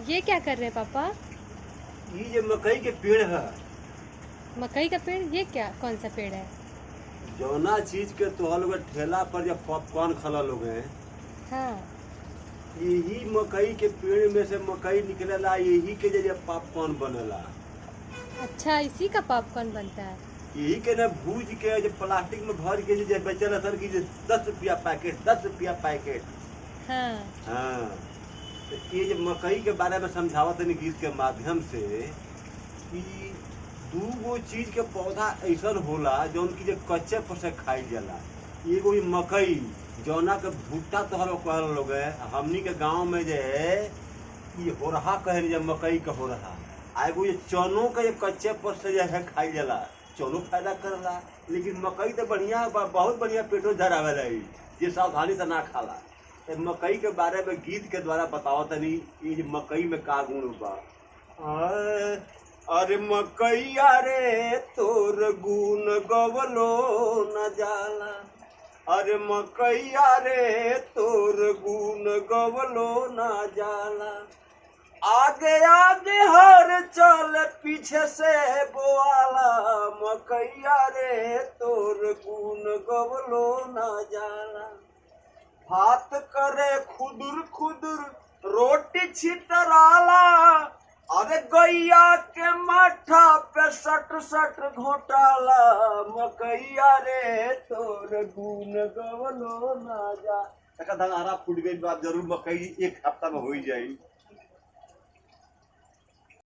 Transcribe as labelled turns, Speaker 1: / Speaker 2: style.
Speaker 1: ये क्या कर रहे हैं पापा?
Speaker 2: ये मकई के पेड़ है।
Speaker 1: मकई का पेड़? ये क्या, कौन सा पेड़ है?
Speaker 2: जौना चीज के तो लोग ठेला पर जब पॉपकॉर्न खला लोग हैं,
Speaker 1: हाँ।
Speaker 2: यही मकई के पेड़ में से मकई निकलेला, यही के जब पॉपकॉर्न बनेला।
Speaker 1: अच्छा, इसी का पॉपकॉर्न बनता है?
Speaker 2: यही के न भूज के जब प्लास्टिक में भर के जब बेचल सर की 10 रुपया पैकेट, 10 रुपया पैकेट।
Speaker 1: हाँ।
Speaker 2: हाँ, तो ये जब मकई के बारे में समझावत है गीत के माध्यम से कि दूगो चीज के पौधा ऐसा होला जौन की जो कच्चे पर से खाई जाला। एगो ये मकई जौना के भुट्टा तो हलो कहल लोग है, हमनी के गांव में जे ये होरहा कहल जब मकई का होरहा। आ एगो ये चनों के ये कच्चे पर से जो है खाई जाला, चनो फायदा करला। लेकिन मकई तो बढ़िया, बहुत बढ़िया पेटो झरावेला, ये सावधानी से ना खाला। मकई के बारे में गीत के द्वारा बताओ तनी ये मकई में का गुण बा। अरे मकैया रे तोर गुण गवलो न जाला, अरे मकैया रे तोर गुण गवलो न जाला। आगे आगे हर चल पीछे से बोआला, मकैया रे तोर गुण गवलो न जाला। हाथ करे खुदुर खुदुर रोटी छितराला, अरे गैया के माथा पे सट सट घोटाला। मकैया रे तोर गुण गवलो ना जा। धनारा फूट गई बात, जरूर मकई एक हफ्ता में हो ही जाई।